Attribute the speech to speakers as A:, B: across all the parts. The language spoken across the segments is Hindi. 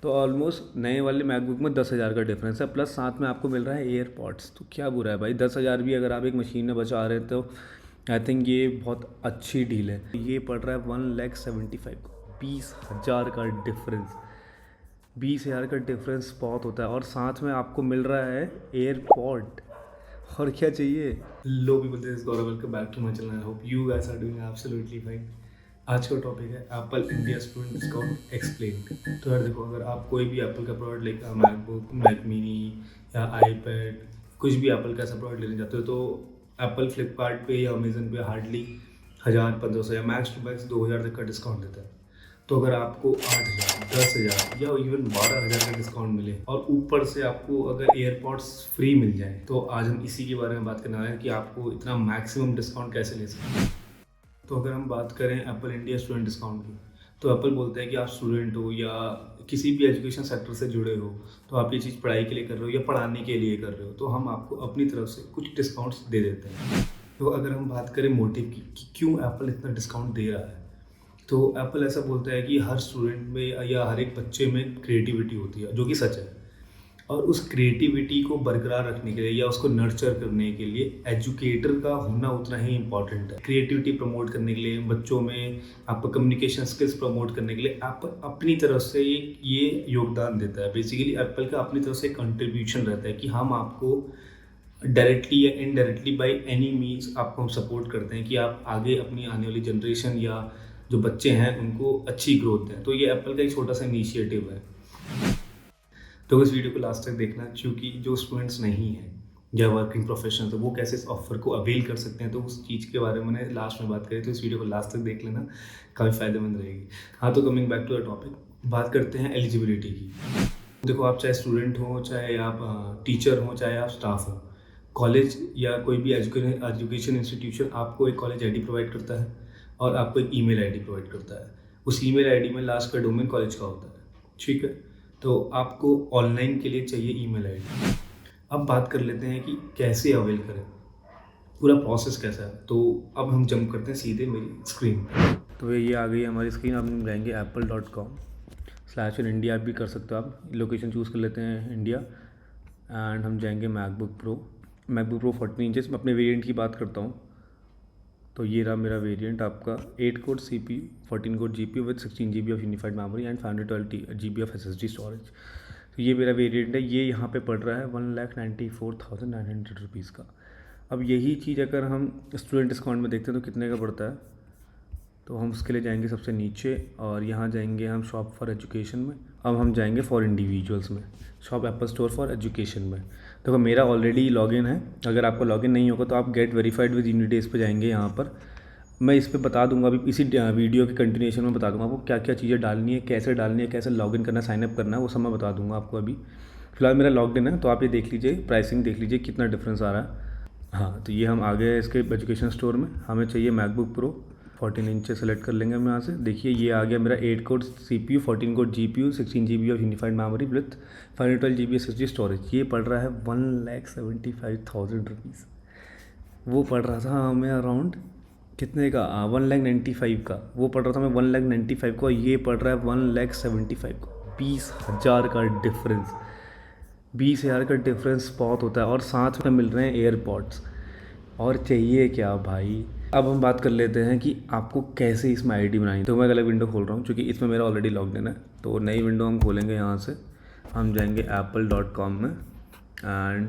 A: तो ऑलमोस्ट नए वाले मैकबुक में 10,000 का डिफरेंस है, प्लस साथ में आपको मिल रहा है एयरपॉड्स। तो क्या बुरा है भाई, 10,000 भी अगर आप एक मशीन में बचा रहे हैं तो आई थिंक ये बहुत अच्छी डील है। ये पड़ रहा है 1,75,000 का, 20,000 का डिफरेंस। 20,000 का डिफरेंस बहुत होता है, और साथ में आपको मिल रहा है एयरपॉड। और क्या चाहिए। Lo people, this is Gaurav, welcome back to my channel. I hope you guys are doing absolutely fine. आज का टॉपिक है Apple India student discount explain. तो यार देखो, अगर आप कोई भी एप्पल का product like MacBook, Mac mini या आईपैड, कुछ भी एप्पल का ऐसा प्रोडक्ट लेने जाते हो तो एप्पल फ्लिपकार्ट पे या अमेजन पे हार्डली 1,000, 1,500 या मैक्स टू मैक्स 2,000 तक का डिस्काउंट देता है। तो अगर आपको 8,000, 10,000 या इवन 12,000 का डिस्काउंट मिले और ऊपर से आपको अगर एयरपॉड्स फ्री मिल जाए, तो आज हम इसी के बारे में बात करने वाले हैं कि आपको इतना मैक्सिमम डिस्काउंट कैसे ले सकते हैं। तो अगर हम बात करें एप्पल इंडिया स्टूडेंट डिस्काउंट की, तो एप्पल बोलता है कि आप स्टूडेंट हो या किसी भी एजुकेशन सेक्टर से जुड़े हो, तो आप ये चीज़ पढ़ाई के लिए कर रहे हो या पढ़ाने के लिए कर रहे हो, तो हम आपको अपनी तरफ से कुछ डिस्काउंट्स दे देते हैं। तो अगर हम बात करें मोटिव की कि क्यों एप्पल इतना डिस्काउंट दे रहा है, तो एप्पल ऐसा बोलता है कि हर स्टूडेंट में या हर एक बच्चे में क्रिएटिविटी होती है, जो कि सच है। और उस क्रिएटिविटी को बरकरार रखने के लिए या उसको नर्चर करने के लिए एजुकेटर का होना उतना ही इम्पॉर्टेंट है। क्रिएटिविटी प्रमोट करने के लिए, बच्चों में आपका कम्युनिकेशन स्किल्स प्रमोट करने के लिए एप्पल अपनी तरफ से ये योगदान देता है। बेसिकली एप्पल का अपनी तरफ से कंट्रीब्यूशन रहता है कि हम आपको डायरेक्टली या इनडायरेक्टली बाय एनी मीन्स आपको हम सपोर्ट करते हैं कि आप आगे अपनी आने वाली जनरेशन या जो बच्चे हैं उनको अच्छी ग्रोथ दें। तो ये एप्पल का एक छोटा सा इनिशिएटिव है। तो इस वीडियो को लास्ट तक देखना, क्योंकि जो स्टूडेंट्स नहीं हैं या वर्किंग प्रोफेशनल, तो वो कैसे इस ऑफर को अवेल कर सकते हैं, तो उस चीज़ के बारे में मैंने लास्ट में बात करी। तो इस वीडियो को लास्ट तक देख लेना, काफ़ी फ़ायदेमंद रहेगी। हाँ, तो coming back to the topic, बात करते हैं एलिजिबिलिटी की। देखो, आप चाहे स्टूडेंट हो, चाहे आप टीचर हो, चाहे आप स्टाफ हो, कॉलेज या कोई भी एजुकेशन इंस्टीट्यूशन आपको एक कॉलेज आईडी प्रोवाइड करता है और आपको एक ईमेल आईडी प्रोवाइड करता है। उस ईमेल आईडी में लास्ट का डोमेन कॉलेज का होता है, ठीक है। तो आपको ऑनलाइन के लिए चाहिए ईमेल आईडी। अब बात कर लेते हैं कि कैसे अवेल करें, पूरा प्रोसेस कैसा है। तो अब हम जंप करते हैं सीधे मेरी स्क्रीन पर। तो ये आ गई हमारी स्क्रीन। अब हम जाएंगे apple.com/इंडिया भी कर सकते हो आप। लोकेशन चूज़ कर लेते हैं इंडिया, एंड हम जाएंगे मैकबुक प्रो 14 इंचेस। मैं अपने वेरिएंट की बात करता हूँ, तो ये रहा मेरा वेरिएंट आपका। 8 core CPU, 14 core GPU with 16 GB of unified memory and 512 GB of SSD storage. तो ये मेरा वेरिएंट है। ये यहाँ पे पड़ रहा है 1,94,900 रुपीज़ का। अब यही चीज़ अगर हम स्टूडेंट डिस्काउंट में देखते हैं तो कितने का पड़ता है, तो हम उसके लिए जाएंगे सबसे नीचे और यहाँ जाएंगे हम शॉप फॉर एजुकेशन में। अब हम जाएंगे फॉर इंडिविजुअल्स में, shop Apple store for education में। देखो, मेरा ऑलरेडी लॉगिन है। अगर आपका लॉगिन नहीं होगा तो आप गेट वेरीफाइड विद यूनिडेज पे जाएंगे। यहाँ पर मैं इस पर बता दूंगा, अभी इसी वीडियो के कंटिन्यूएशन में बता दूंगा आपको क्या क्या चीज़ें डालनी है, कैसे लॉगिन करना, साइनअप करना है, वो सब मैं बता दूंगा आपको। अभी फिलहाल मेरा लॉगिन है, तो आप ये देख लीजिए, प्राइसिंग देख लीजिए कितना डिफरेंस आ रहा है। हाँ, तो ये हम आ गए इसके एजुकेशन स्टोर में। हमें चाहिए मैकबुक प्रो 14 इंच सेलेक्ट कर लेंगे हम यहाँ से। देखिए, ये आ गया मेरा 8 core CPU, 14 core GPU, 16 GB of unified memory with 512 GB SSD storage. ये पड़ रहा है 1,75,000 रुपीज़। वो पड़ रहा था हमें अराउंड कितने का, 1,95,000 का। वो पड़ रहा था हमें 1,95,000 का, ये पड़ रहा है 1,75,000 का। 20,000 का डिफरेंस। 20,000 का डिफरेंस बहुत होता है, और साथ में मिल रहे हैं एयरपॉड्स। और चाहिए क्या भाई। अब हम बात कर लेते हैं कि आपको कैसे इसमें आईडी बनानी। तो मैं अलग विंडो खोल रहा हूँ, क्योंकि इसमें मेरा ऑलरेडी लॉगिन है। तो नई विंडो हम खोलेंगे। यहाँ से हम जाएंगे apple.com में, एंड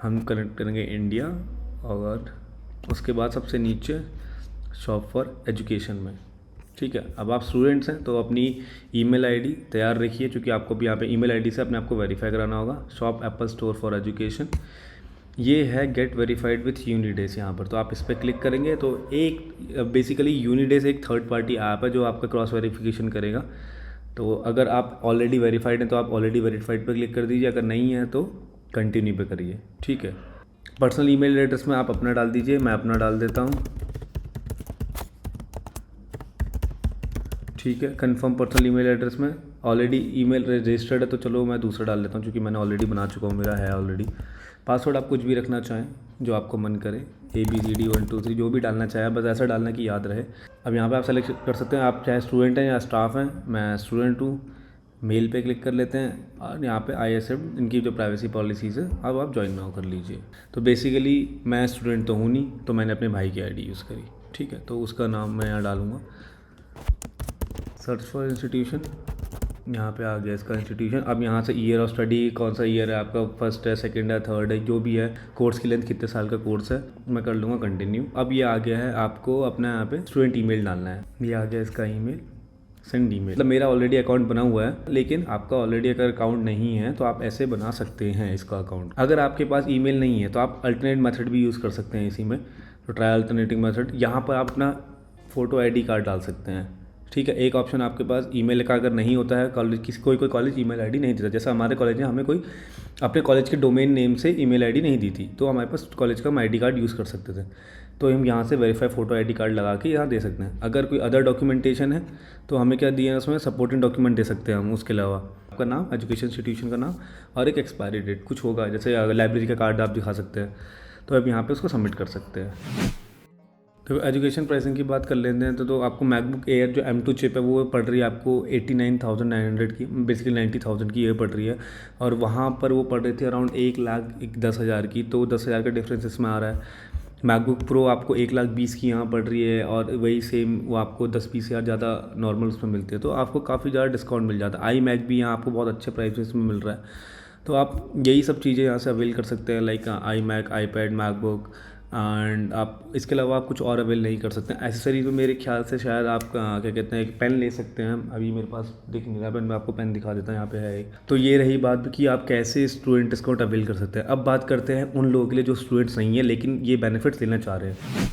A: हम कनेक्ट करेंगे इंडिया, और उसके बाद सबसे नीचे शॉप फॉर एजुकेशन में, ठीक है। अब आप स्टूडेंट्स हैं तो अपनी ईमेल आईडी तैयार रखिए, क्योंकि आपको भी यहाँ पे ईमेल आईडी से अपने आप को वेरीफाई कराना होगा। Shop Apple store for education, ये है गेट वेरीफाइड विथ यूनिडेस। यहाँ पर तो आप इस पर क्लिक करेंगे तो एक बेसिकली यूनिडेस एक थर्ड पार्टी ऐप है जो आपका क्रॉस वेरिफिकेशन करेगा। तो अगर आप ऑलरेडी वेरीफाइड हैं तो आप ऑलरेडी वेरीफाइड पर क्लिक कर दीजिए, अगर नहीं है तो कंटिन्यू पे करिए, ठीक है। पर्सनल ईमेल एड्रेस में आप अपना डाल दीजिए, मैं अपना डाल देता हूँ, ठीक है। कंफर्म पर्सनल ईमेल एड्रेस में ऑलरेडी ईमेल रजिस्टर्ड है, तो चलो मैं दूसरा डाल देता हूँ, क्योंकि मैंने ऑलरेडी बना चुका हूँ, मेरा है ऑलरेडी। पासवर्ड आप कुछ भी रखना चाहें जो आपको मन करे, ABCD 1 2 3 जो भी डालना चाहें, बस ऐसा डालना कि याद रहे। अब यहाँ पे आप सेलेक्ट कर सकते हैं, आप चाहे स्टूडेंट हैं या स्टाफ हैं। मैं स्टूडेंट हूँ, मेल पे क्लिक कर लेते हैं और यहाँ पे आई एक्सेप्ट इनकी जो प्राइवेसी पॉलिसीज़ है अब आप ज्वाइन नाउ कर लीजिए। तो बेसिकली मैं स्टूडेंट तो हूँ नहीं, तो मैंने अपने भाई की आईडी यूज़ करी, ठीक है। तो उसका नाम मैं यहाँ डालूँगा, सर्च फॉर इंस्टीट्यूशन, यहाँ पे आ गया इसका इंस्टीट्यूशन। अब यहाँ से ईयर ऑफ स्टडी, कौन सा ईयर है आपका, फर्स्ट है, सेकंड है, थर्ड है, जो भी है, कोर्स की लेंथ कितने साल का कोर्स है, मैं कर लूँगा कंटिन्यू। अब ये आ गया है, आपको अपना यहाँ पे स्टूडेंट ईमेल डालना है। ये आ गया इसका ईमेल, सेंड ईमेल। मतलब मेरा ऑलरेडी अकाउंट बना हुआ है, लेकिन आपका ऑलरेडी अगर अकाउंट नहीं है तो आप ऐसे बना सकते हैं इसका अकाउंट। अगर आपके पास ईमेल नहीं है तो आप अल्टरनेट मेथड भी यूज़ कर सकते हैं इसी में। तो ट्राई अल्टरनेटिव मेथड, यहाँ पर आप अपना फ़ोटो आईडी कार्ड डाल सकते हैं, ठीक है। एक ऑप्शन आपके पास ईमेल का अगर नहीं होता है, कॉलेज कोई कॉलेज ईमेल आईडी नहीं देता, जैसे हमारे कॉलेज ने हमें कोई अपने कॉलेज के डोमेन नेम से ईमेल आईडी नहीं दी थी, तो हमारे पास कॉलेज का हम आईडी कार्ड यूज़ कर सकते थे। तो हम यहाँ से वेरीफाई फ़ोटो आईडी कार्ड लगा के यहाँ दे सकते हैं। अगर कोई अदर डॉक्यूमेंटेशन है तो हमें क्या दिया है उसमें, सपोर्टिंग डॉक्यूमेंट दे सकते हैं हम। उसके अलावा आपका नाम, एजुकेशन इंस्टीट्यूशन का नाम और एक एक्सपायरी डेट कुछ होगा, जैसे लाइब्रेरी का कार्ड आप दिखा सकते हैं। तो अब यहाँ पे उसको सबमिट कर सकते हैं। तो एजुकेशन प्राइसिंग की बात कर लेते हैं तो आपको मैकबुक एयर जो M2 चिप है वो पड़ रही है आपको 89,900 की, बेसिकली 90,000 की ये पड़ रही है। और वहाँ पर वो पड़ रही थी अराउंड 1,10,000 की, तो 10,000 का डिफरेंस इसमें आ रहा है। मैकबुक प्रो आपको 1,20,000 की यहाँ पड़ रही है, और वही सेम वो आपको 10-20 हज़ार ज़्यादा नॉर्मल उसमें मिलती है, तो आपको काफ़ी ज़्यादा डिस्काउंट मिल जाता है। आई मैक भी यहाँ आपको बहुत अच्छे प्राइस में मिल रहा है। तो आप यही सब चीज़ें यहाँ से अवेल कर सकते हैं, like iMac, iPad, MacBook, and आप इसके अलावा आप कुछ और अवेल नहीं कर सकते हैं। एसेसरीज में मेरे ख्याल से शायद आप क्या कहते हैं, एक पेन ले सकते हैं। अभी मेरे पास दिख नहीं रहा पेन, मैं आपको पेन दिखा देता हूँ, यहाँ पे है एक। तो ये रही बात कि आप कैसे स्टूडेंट डिस्काउंट अवेल कर सकते हैं। अब बात करते हैं उन लोगों के लिए जो स्टूडेंट्स नहीं है लेकिन ये बेनिफिट्स लेना चाह रहे हैं।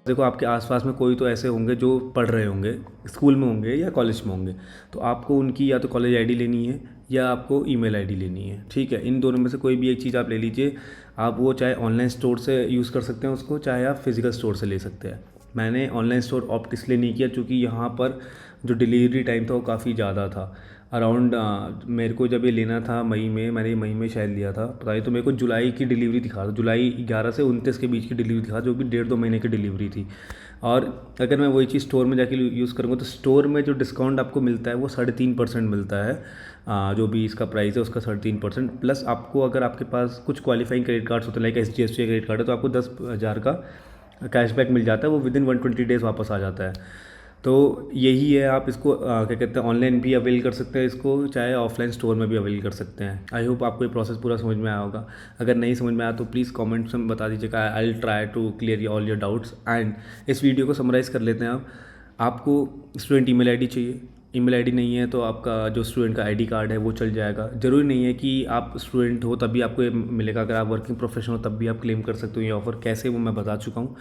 A: देखो आपके आसपास में कोई तो ऐसे होंगे जो पढ़ रहे होंगे, स्कूल में होंगे या कॉलेज में होंगे, तो आपको उनकी या तो कॉलेज आईडी लेनी है या आपको ईमेल आईडी लेनी है, ठीक है। इन दोनों में से कोई भी एक चीज़ आप ले लीजिए। आप वो चाहे ऑनलाइन स्टोर से यूज़ कर सकते हैं उसको, चाहे आप फिज़िकल स्टोर से ले सकते हैं। मैंने ऑनलाइन स्टोर ऑप्ट इसलिए नहीं किया क्योंकि यहाँ पर जो डिलीवरी टाइम था वो काफ़ी ज़्यादा था। अराउंड मेरे को जब ये लेना था मई में, मैंने मई में शायद लिया था, पता नहीं, तो मेरे को जुलाई की डिलीवरी दिखा रहा था, जुलाई 11 से 29 के बीच की डिलीवरी दिखा, जो कि 1.5-2 महीने की डिलीवरी थी। और अगर मैं वही चीज़ स्टोर में जाके यूज़ करूँगा तो स्टोर में जो डिस्काउंट आपको मिलता है वो 3.5% मिलता है। जो भी इसका प्राइस है उसका 3.5%, प्लस आपको अगर आपके पास कुछ क्वालिफाइंग क्रेडिट कार्ड्स होते हैं, लाइक HDFC क्रेडिट कार्ड है, तो आपको 10,000 का कैशबैक मिल जाता है, वो विदिन 120 डेज़ वापस आ जाता है। तो यही है, आप इसको क्या कहते हैं, ऑनलाइन भी अवेल कर सकते हैं इसको, चाहे ऑफलाइन स्टोर में भी अवेल कर सकते हैं। आई होप आपको ये प्रोसेस पूरा समझ में आया होगा। अगर नहीं समझ में आया तो प्लीज़ कमेंट्स में बता दीजिएगा, I will try to clear all your doubts. And इस वीडियो को समराइज़ कर लेते हैं। अब आपको स्टूडेंट ईमेल आईडी चाहिए, ईमेल आईडी नहीं है तो आपका जो स्टूडेंट का आईडी कार्ड है वो चल जाएगा। ज़रूरी नहीं है कि आप स्टूडेंट हो तभी आपको ये मिलेगा, अगर आप वर्किंग प्रोफेशनल हो तब भी आप क्लेम कर सकते हो ये ऑफ़र। कैसे वो मैं बता चुका हूँ।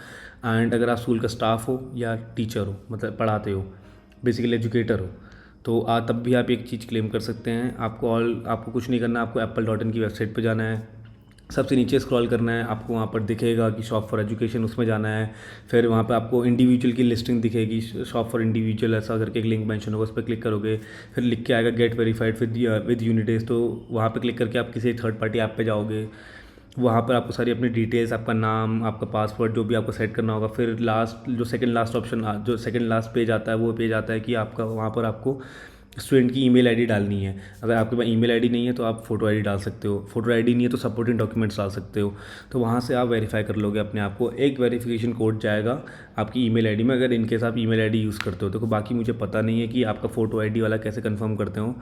A: एंड अगर आप स्कूल का स्टाफ हो या टीचर हो, मतलब पढ़ाते हो, बेसिकली एजुकेटर हो, तो तब भी आप एक चीज़ क्लेम कर सकते हैं। आपको कुछ नहीं करना, आपको apple.in की वेबसाइट पे जाना है, सबसे नीचे स्क्रॉल करना है, आपको वहाँ पर दिखेगा कि शॉप फॉर एजुकेशन, उसमें जाना है। फिर वहाँ पे आपको इंडिविजुअल की लिस्टिंग दिखेगी, शॉप फॉर इंडिविजुअल ऐसा करके एक लिंक मेंशन होगा, उस पर क्लिक करोगे, फिर लिख के आएगा गेट वेरीफाइड विद यूनिडेज। तो वहाँ पे क्लिक करके आप किसी थर्ड पार्टी ऐप पे जाओगे, वहाँ पर आपको सारी अपनी डिटेल्स, आपका नाम, आपका पासवर्ड, जो भी आपको सेट करना होगा। फिर सेकंड लास्ट पेज आता है, वो पेज आता है कि आपका वहाँ पर आपको स्टूडेंट की ईमेल आईडी डालनी है। अगर आपके पास ईमेल आईडी नहीं है तो आप फ़ोटो आईडी डाल सकते हो, फ़ोटो आईडी नहीं है तो सपोर्टिंग डॉक्यूमेंट्स डाल सकते हो। तो वहाँ से आप वेरीफाई कर लोगे अपने आप को। एक वेरिफिकेशन कोड जाएगा आपकी ईमेल आईडी में, अगर इनकेस आप ईमेल आईडी यूज़ करते हो तो। बाकी मुझे पता नहीं है कि आपका फ़ोटो आईडी वाला कैसे कंफर्म करते हो,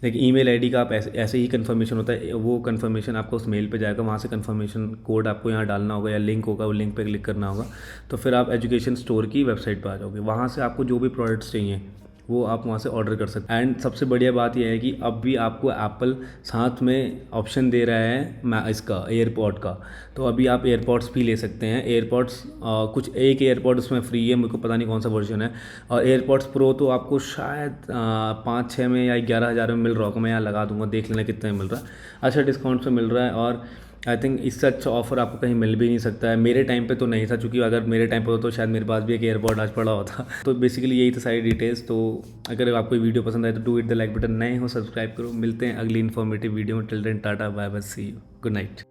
A: लेकिन ईमेल आईडी का आप ऐसे ही कंफर्मेशन होता है। वो कंफर्मेशन आपको उस मेल पे जाएगा, वहाँ से कंफर्मेशन कोड आपको यहाँ डालना होगा या लिंक होगा, वो लिंक पे क्लिक करना होगा। तो फिर आप एजुकेशन स्टोर की वेबसाइट पर आ जाओगे। वहाँ से आपको जो भी प्रोडक्ट्स चाहिए वो आप वहाँ से ऑर्डर कर सकते हैं। एंड सबसे बढ़िया बात यह है कि अब भी आपको एप्पल साथ में ऑप्शन दे रहा है इसका एयरपॉड का। तो अभी आप एयरपॉड्स भी ले सकते हैं। एयरपॉड्स कुछ एक एयरपॉड उसमें फ्री है, मेरे को पता नहीं कौन सा वर्जन है। और एयरपॉड्स प्रो तो आपको शायद 5-6 में या 11,000 में मिल रहा होगा। मैं यहाँ लगा दूंगा, देख लेना कितने में मिल रहा है। अच्छा डिस्काउंट पे मिल रहा है, और आई थिंक इससे अच्छा ऑफर आपको कहीं मिल भी नहीं सकता है। मेरे टाइम पे तो नहीं था, क्योंकि अगर मेरे टाइम पे हो तो शायद मेरे पास भी एक एयरपॉड आज पड़ा होता। तो बेसिकली यही था सारी डिटेल्स। तो अगर आपको वीडियो पसंद आए तो do it the like button, नए हो सब्सक्राइब करो। मिलते हैं अगली इन्फॉर्मेटिव वीडियो में। Till then tata bye bye, see you, good night.